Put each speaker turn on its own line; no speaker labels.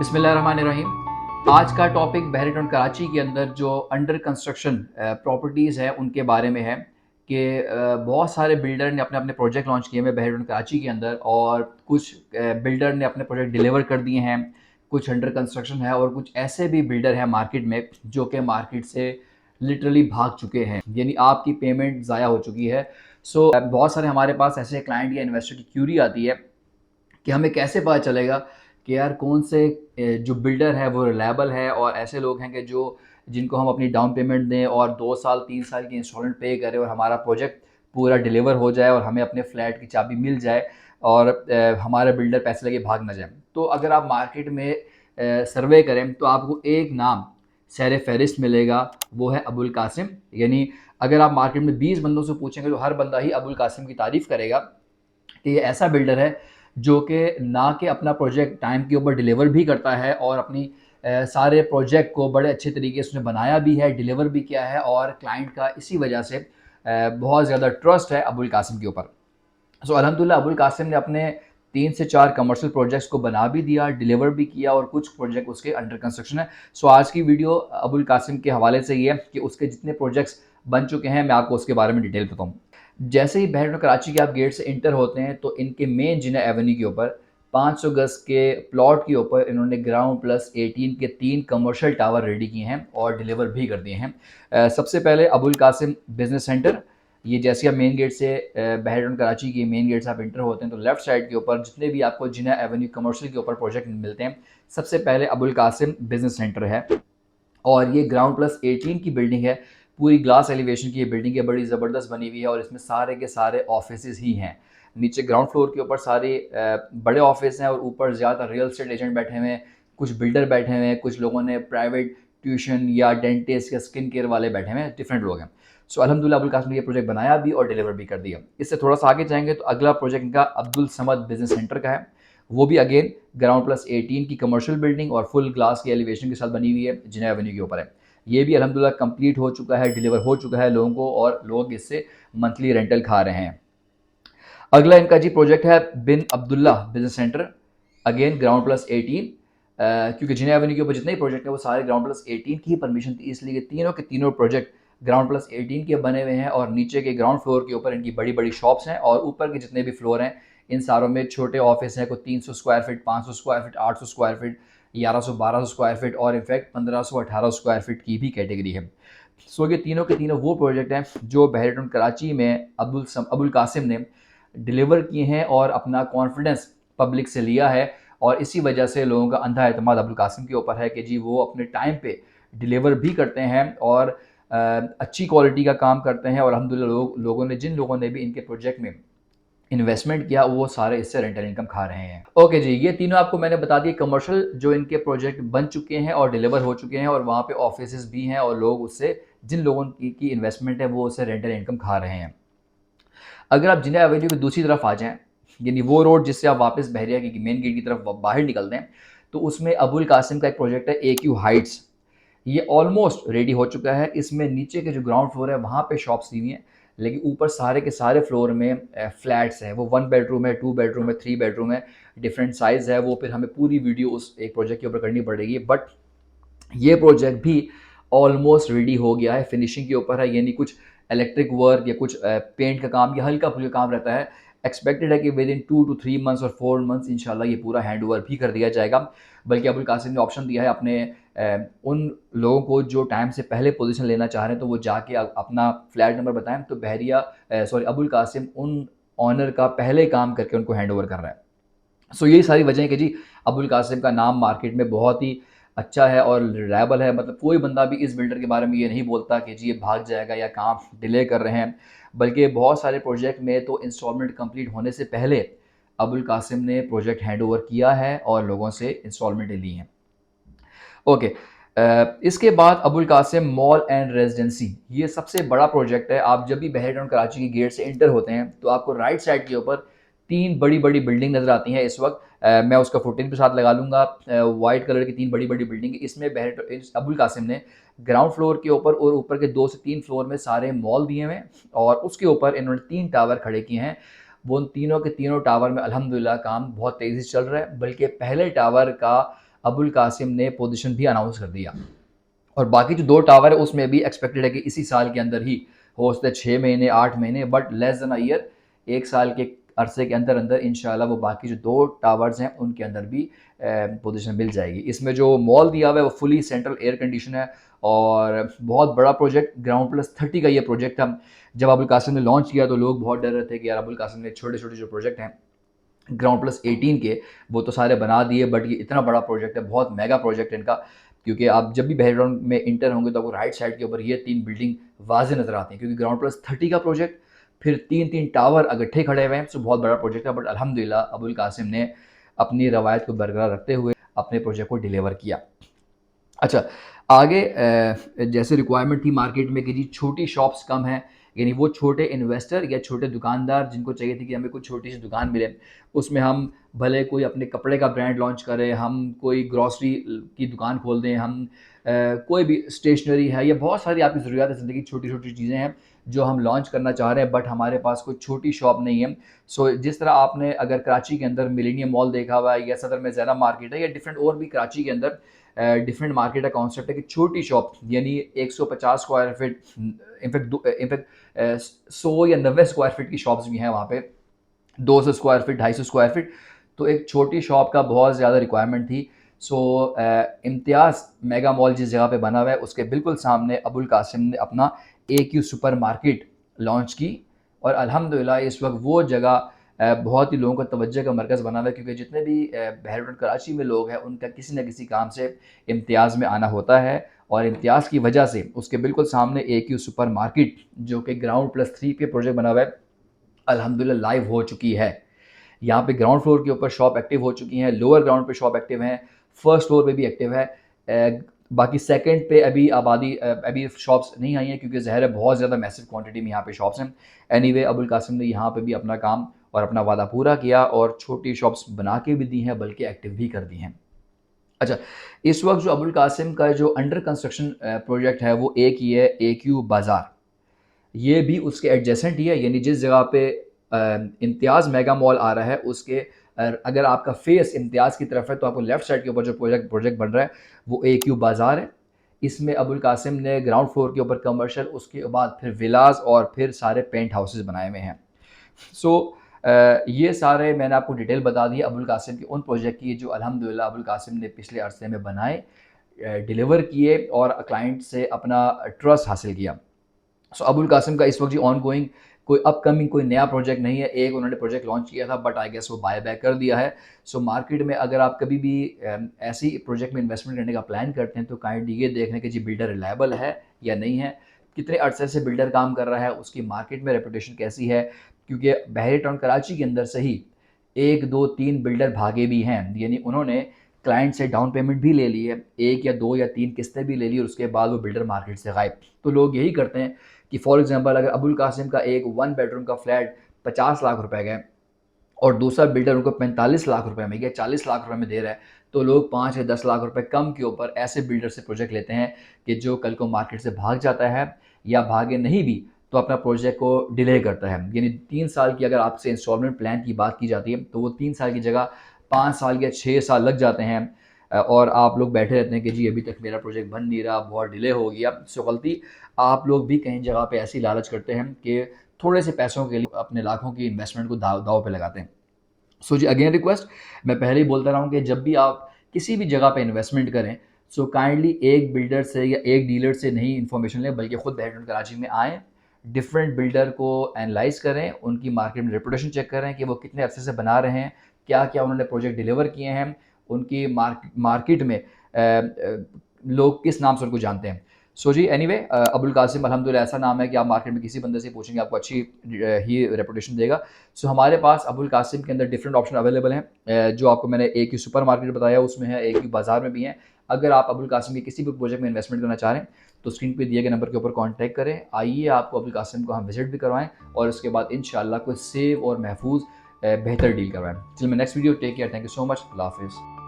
बिस्मिल्लाहिर्रहमानिर्रहीम। आज का टॉपिक बहरी टाउन कराची के अंदर जो अंडर कंस्ट्रक्शन प्रॉपर्टीज़ हैं उनके बारे में है कि बहुत सारे बिल्डर ने अपने अपने प्रोजेक्ट लॉन्च किए हैं बहरी टाउन कराची के अंदर, और कुछ बिल्डर ने अपने प्रोजेक्ट डिलीवर कर दिए हैं, कुछ अंडर कंस्ट्रक्शन है, और कुछ ऐसे भी बिल्डर हैं मार्केट में जो कि मार्केट से लिटरली भाग चुके हैं, यानी आपकी पेमेंट ज़ाया हो चुकी है। बहुत सारे हमारे पास ऐसे क्लाइंट या इन्वेस्टर की क्यूरी आती है कि हमें कैसे पता चलेगा कि यार कौन से जो बिल्डर है वो रिलायबल है, और ऐसे लोग हैं कि जो जिनको हम अपनी डाउन पेमेंट दें और 2 साल 3 साल की इंस्टॉलमेंट पे करें और हमारा प्रोजेक्ट पूरा डिलीवर हो जाए और हमें अपने फ्लैट की चाबी मिल जाए और हमारे बिल्डर पैसे लगे भाग ना जाए। तो अगर आप मार्केट में सर्वे करें तो आपको एक नाम सैर फहरिस्त मिलेगा, वो है अबुल कासिम। यानी अगर आप मार्केट में 20 बंदों से पूछेंगे तो हर बंदा ही अबुल कासिम की तारीफ़ करेगा कि ये ऐसा बिल्डर है जो कि ना कि अपना प्रोजेक्ट टाइम के ऊपर डिलीवर भी करता है और अपनी सारे प्रोजेक्ट को बड़े अच्छे तरीके से उसने बनाया भी है, डिलीवर भी किया है, और क्लाइंट का इसी वजह से बहुत ज़्यादा ट्रस्ट है अबुल कासिम के ऊपर। अल्हम्दुलिल्लाह अबुल कासिम ने अपने 3 से 4 कमर्शियल प्रोजेक्ट्स को बना भी दिया, डिलीवर भी किया, और कुछ प्रोजेक्ट उसके अंडर कंस्ट्रक्शन है। आज की वीडियो अबुल कासिम के हवाले से ये है कि उसके जितने प्रोजेक्ट्स बन चुके हैं मैं आपको उसके बारे में डिटेल बताऊँ। जैसे ही बहर कराची के आप गेट से इंटर होते हैं तो इनके मेन जिना एवेन्यू के ऊपर 500 गज के प्लॉट के ऊपर इन्होंने ग्राउंड प्लस 18 के 3 कमर्शियल टावर रेडी किए हैं और डिलीवर भी कर दिए हैं। सबसे पहले अबुल कासिम बिजनेस सेंटर, ये जैसे आप मेन गेट से बहर कराची के मेन गेट से आप इंटर होते हैं तो लेफ्ट साइड के ऊपर जितने भी आपको जिना एवेन्यू कमर्शियल के ऊपर प्रोजेक्ट मिलते हैं, सबसे पहले अबुल कासिम बिजनेस सेंटर है, और ये ग्राउंड प्लस 18 की बिल्डिंग है। पूरी ग्लास एलिवेशन की ये बिल्डिंग है, बड़ी ज़बरदस्त बनी हुई है, और इसमें सारे के सारे ऑफिस ही हैं। नीचे ग्राउंड फ्लोर के ऊपर सारे बड़े ऑफिस हैं, और ऊपर ज़्यादा रियल एस्टेट एजेंट बैठे हुए हैं, कुछ बिल्डर बैठे हुए हैं, कुछ लोगों ने प्राइवेट ट्यूशन या डेंटिस्ट या स्किन केयर वाले बैठे हुए हैं, डिफरेंट लोग हैं। अल्हम्दुलिल्लाह अबुल कासिम ने ये प्रोजेक्ट बनाया भी और डिलीवर भी कर दिया। इससे थोड़ा सा आगे जाएंगे तो अगला प्रोजेक्ट इनका अब्दुल समद बिजनेस सेंटर का है। वो भी अगेन ग्राउंड प्लस 18 की कमर्शियल बिल्डिंग और फुल ग्लास की एलिवेशन के साथ बनी हुई है, जिना एवेन्यू के ऊपर है। ये भी अल्हम्दुलिल्लाह कंप्लीट हो चुका है, डिलीवर हो चुका है लोगों को, और लोग इससे मंथली रेंटल खा रहे हैं। अगला इनका जी प्रोजेक्ट है Bin Abdullah business centre, again ground plus 18। क्योंकि जिना एवेन्यू के ऊपर जितने प्रोजेक्ट है वो सारे ग्राउंड प्लस 18 की ही परमिशन थी, इसलिए तीनों के तीनों प्रोजेक्ट ग्राउंड प्लस 18 के बने हुए हैं, और नीचे के ग्राउंड फ्लोर के ऊपर इनकी बड़ी बड़ी शॉप्स हैं, और ऊपर के जितने भी फ्लोर हैं इन सारों में छोटे ऑफिस हैं, कोई 300 square feet, 500 square feet, 800 square feet, 1100-1200 square feet, और इनफैक्ट 1500-1800 स्क्वायर फीट की भी कैटेगरी है। ये तीनों के तीनों वो प्रोजेक्ट हैं जो बहर टाउन कराची में अबुल कासिम ने डिलीवर किए हैं और अपना कॉन्फिडेंस पब्लिक से लिया है, और इसी वजह से लोगों का अंधा एतमाद अबुल कासिम के ऊपर है कि जी वो अपने टाइम पे डिलीवर भी करते हैं और अच्छी क्वालिटी का काम करते हैं, और अल्हम्दुलिल्लाह जिन लोगों ने भी इनके प्रोजेक्ट में इन्वेस्टमेंट किया वो सारे इससे रेंटल इनकम खा रहे हैं। ओके जी, ये तीनों आपको मैंने बता दिए कमर्शियल जो इनके प्रोजेक्ट बन चुके हैं और डिलीवर हो चुके हैं, और वहाँ पे ऑफिस भी हैं, और लोग उससे जिन लोगों की इन्वेस्टमेंट है वो उससे रेंटल इनकम खा रहे हैं। अगर आप जिना एवेन्यू की दूसरी तरफ आ जाएं, यानी वो रोड जिससे आप वापस बहरिया की मेन गेट की तरफ बाहर निकलते हैं, तो उसमें अबुल कासिम का एक प्रोजेक्ट है AQ हाइट्स। ये ऑलमोस्ट रेडी हो चुका है। इसमें नीचे के जो ग्राउंड फ्लोर है वहाँ पे शॉप्स दी हुई हैं, लेकिन ऊपर सारे के सारे फ्लोर में फ्लैट्स हैं। वो 1 बेडरूम है, 2 बेडरूम है, 3 बेडरूम है, डिफरेंट साइज़ है। वो फिर हमें पूरी वीडियो उस एक प्रोजेक्ट के ऊपर करनी पड़ेगी, बट ये प्रोजेक्ट भी ऑलमोस्ट रेडी हो गया है, फिनिशिंग के ऊपर है, यानी कुछ इलेक्ट्रिक वर्क या कुछ पेंट का काम या हल्का फुल्का काम रहता है। एक्सपेक्टेड है कि विद इन 2 to 3 मंथ्स और 4 मंथ्स इंशाल्लाह ये पूरा हैंड ओवर भी कर दिया जाएगा। बल्कि अबुल कासिम ने ऑप्शन दिया है अपने उन लोगों को जो टाइम से पहले पोजीशन लेना चाह रहे हैं तो वो जाके अपना फ्लैट नंबर बताएं, तो अबुल कासिम उन ऑनर का पहले काम करके उनको हैंड ओवर कर रहा है। यही सारी वजह है कि जी अबुल कासिम का नाम मार्केट में बहुत ही अच्छा है और रिलायबल है। मतलब कोई बंदा भी इस बिल्डर के बारे में ये नहीं बोलता कि जी ये भाग जाएगा या काम डिले कर रहे हैं, बल्कि बहुत सारे प्रोजेक्ट में तो इंस्टॉलमेंट कंप्लीट होने से पहले अबुल कासिम ने प्रोजेक्ट हैंड ओवर किया है और लोगों से इंस्टॉलमेंटें ली हैं। ओके, इसके बाद Abul Qasim mall and residency, ये सबसे बड़ा प्रोजेक्ट है। आप जब भी बहर टाउन कराची की गेट से इंटर होते हैं तो आपको राइट साइड के ऊपर 3 बड़ी बड़ी बिल्डिंग नज़र आती हैं। इस वक्त मैं उसका फुटेज भी साथ लगा लूँगा। वाइट कलर की 3 बड़ी बड़ी बिल्डिंग, इसमें अबुल कासिम ने ग्राउंड फ्लोर के ऊपर और ऊपर के 2 से 3 फ्लोर में सारे मॉल दिए हुए हैं, और उसके ऊपर इन्होंने 3 टावर खड़े किए हैं। वो तीनों के तीनों टावर में अल्हम्दुलिल्लाह काम बहुत तेज़ी से चल रहा है। बल्कि पहले टावर का अबुल कासिम ने पोजीशन भी अनाउंस कर दिया। और बाकी जो 2 टावर है उसमें भी एक्सपेक्टेड है कि इसी साल के अंदर ही हो सकता है, 6 महीने 8 महीने, but less than a year, 1 साल के अरसे के अंदर अंदर इंशाल्लाह वो बाकी जो 2 टावर्स हैं उनके अंदर भी पोजीशन मिल जाएगी। इसमें जो मॉल दिया हुआ है वो फुली सेंट्रल एयर कंडीशन है और बहुत बड़ा प्रोजेक्ट, ग्राउंड प्लस 30 का ये प्रोजेक्ट था। जब अबुल कासिम ने लॉन्च किया तो लोग बहुत डर रहे थे कि यार अबुल कासिम ने छोटे छोटे जो प्रोजेक्ट हैं ग्राउंड प्लस 18 के, वो तो सारे बना दिए, बट ये इतना बड़ा प्रोजेक्ट है, बहुत मेगा प्रोजेक्ट है इनका। क्योंकि आप जब भी बहराउंड में इंटर होंगे तो आपको राइट साइड के ऊपर ये 3 बिल्डिंग वाज़ेह नज़र आती हैं, क्योंकि ग्राउंड प्लस 30 का प्रोजेक्ट, फिर 3-3 टावर इकट्ठे खड़े हुए हैं, तो बहुत बड़ा प्रोजेक्ट है। बट अल्हम्दुलिल्लाह अबुल कासिम ने अपनी रवायत को बरकरार रखते हुए अपने प्रोजेक्ट को डिलीवर किया। अच्छा, आगे जैसे रिक्वायरमेंट थी मार्केट में कि जी छोटी शॉप्स कम हैं, यानी वो छोटे इन्वेस्टर या छोटे दुकानदार जिनको चाहिए थी कि हमें कुछ छोटी सी दुकान मिले, उसमें हम भले कोई अपने कपड़े का ब्रांड लॉन्च करें, हम कोई ग्रॉसरी की दुकान खोल दें, हम कोई भी स्टेशनरी है या बहुत सारी आपकी ज़रूरियात ज़िंदगी की छोटी छोटी चीज़ें हैं जो हम लॉन्च करना चाह रहे हैं, बट हमारे पास कोई छोटी शॉप नहीं है। सो जिस तरह आपने अगर कराची के अंदर मिलेनियम मॉल देखा हुआ है या सदर में ज़ैरा मार्केट है या डिफरेंट और भी कराची के अंदर डिफरेंट मार्केट का कॉन्सेप्ट है कि छोटी शॉप यानी 150 स्क्वायर फीट, इनफैक्ट 100 या 90 स्क्वायर फीट की शॉप्स भी हैं वहाँ पे, 200 स्क्वायर फीट, 250 स्क्वायर फीट। तो एक छोटी शॉप का बहुत ज़्यादा रिक्वायरमेंट थी। सो इम्तियाज़ मेगा मॉल जिस जगह पे बना हुआ है उसके बिल्कुल सामने अबुल कासिम ने अपना AQ सुपर मार्केट लॉन्च की। और अल्हम्दुलिल्लाह इस वक्त वो जगह बहुत ही लोगों का तवज्जो का मरकज़ बना हुआ है, क्योंकि जितने भी बहरौन कराची में लोग हैं उनका किसी न किसी काम से इम्तियाज़ में आना होता है। और इम्तियाज़ की वजह से उसके बिल्कुल सामने AQ सुपर मार्केट जो कि ग्राउंड प्लस 3 पे प्रोजेक्ट बना हुआ है, अल्हम्दुलिल्लाह लाइव हो चुकी है। यहाँ पे ग्राउंड फ्लोर के ऊपर शॉप एक्टिव हो चुकी हैं, लोअर ग्राउंड पे शॉप एक्टिव हैं, फर्स्ट फ्लोर पे भी एक्टिव है। बाकी सेकंड पे अभी अभी शॉप्स नहीं आई हैं, क्योंकि ज़ाहिर है बहुत ज़्यादा मैसिव क्वांटिटी में यहाँ पे शॉप्स हैं। एनीवे अबुल कासिम ने यहाँ पे भी अपना काम और अपना वादा पूरा किया और छोटी शॉप्स बना के भी दी हैं, बल्कि एक्टिव भी कर दी हैं। अच्छा, इस वक्त जो अबुल कासिम का जो अंडर कंस्ट्रक्शन प्रोजेक्ट है वो एक ही है, AQ बाज़ार। ये भी उसके एडजेसेंट ही है, यानी जिस जगह पे इम्तियाज़ मेगा मॉल आ रहा है उसके अगर आपका फेस इम्तियाज़ की तरफ है तो आपको लेफ्ट साइड के ऊपर जो प्रोजेक्ट बन रहा है वो AQ बाज़ार है। इसमें अबुल कासिम ने ग्राउंड फ्लोर के ऊपर कमर्शियल, उसके बाद फिर विलास और फिर सारे पेंट हाउसेस बनाए हुए हैं। सो ये सारे मैंने आपको डिटेल बता दी अबुल कासिम के उन प्रोजेक्ट की जो अल्हम्दुलिल्लाह अबुल कासिम ने पिछले अरसे में बनाए, डिलीवर किए और क्लाइंट से अपना ट्रस्ट हासिल किया। सो अबुल कासिम का इस वक्त जी ऑन गोइंग कोई अपकमिंग कोई नया प्रोजेक्ट नहीं है। एक उन्होंने प्रोजेक्ट लॉन्च किया था बट आई गेस वो बाय बैक कर दिया है। सो मार्केट में अगर आप कभी भी ऐसी प्रोजेक्ट में इन्वेस्टमेंट करने का प्लान करते हैं तो काइंडली ये देख लें कि जी बिल्डर रिलायबल है या नहीं है, कितने अरसे से बिल्डर काम कर रहा है, उसकी मार्केट में रेपुटेशन कैसी है। क्योंकि बहरी टाउन कराची के अंदर से ही 1 2 3 बिल्डर भागे भी हैं, यानी उन्होंने क्लाइंट से डाउन पेमेंट भी ले ली है, 1 या 2 या 3 किस्तें भी ले ली और उसके बाद वो बिल्डर मार्केट से गायब। तो लोग यही करते हैं कि फॉर एग्जांपल अगर अबुल कासिम का एक 1 बेडरूम का फ्लैट 50 लाख रुपए का है और दूसरा बिल्डर उनको 45 लाख रुपए में या 40 लाख रुपए में दे रहा है, तो लोग 5 या 10 लाख रुपए कम के ऊपर ऐसे बिल्डर से प्रोजेक्ट लेते हैं कि जो कल को मार्केट से भाग जाता है या भागे नहीं भी तो अपना प्रोजेक्ट को डिले करता है। यानी 3 साल की अगर आपसे इंस्टॉलमेंट प्लान की बात की जाती है तो वो 3 साल की जगह 5 साल या 6 साल लग जाते हैं। और आप लोग बैठे रहते हैं कि जी अभी तक मेरा प्रोजेक्ट बन नहीं रहा, बहुत डिले हो गया। सो गलती आप लोग भी कहीं जगह पे ऐसी लालच करते हैं कि थोड़े से पैसों के लिए अपने लाखों की इन्वेस्टमेंट को दाव पे लगाते हैं। सो जी अगेन रिक्वेस्ट, मैं पहले ही बोलता रहा हूँ कि जब भी आप किसी भी जगह पे इन्वेस्टमेंट करें सो काइंडली एक बिल्डर से या एक डीलर से नहीं इन्फॉर्मेशन लें, बल्कि खुद बहरहाल कराची में आएँ, डिफरेंट बिल्डर को एनालाइज करें, उनकी मार्केट में रेपुटेशन चेक करें कि वो कितने अरसे से बना रहे हैं, क्या क्या उन्होंने प्रोजेक्ट डिलीवर किए हैं, उनकी मार्केट में लोग किस नाम से उनको जानते हैं। सो जी एनीवे अबुल कासिम अल्हम्दुलिल्लाह ऐसा नाम है कि आप मार्केट में किसी बंदे से पूछेंगे आपको अच्छी ही रेपुटेशन देगा। सो हमारे पास अबुल कासिम के अंदर डिफरेंट ऑप्शन अवेलेबल हैं, जो आपको मैंने AQ सुपर मार्केट बताया उसमें है, AQ बाज़ार में भी हैं। अगर आप अबुल कासिम के किसी भी प्रोजेक्ट में इन्वेस्टमेंट करना चाह रहे हैं तो स्क्रीन पे दिए गए नंबर के ऊपर कॉन्टैक्ट करें, आइए आपको अबुल कासिम को हम विजिट भी करवाएं और उसके बाद इंशाल्लाह कोई सेफ और महफूज बेहतर डील करवाएं। चलिए मैं next video, take care, thank you so much, अल्लाह हाफिज़।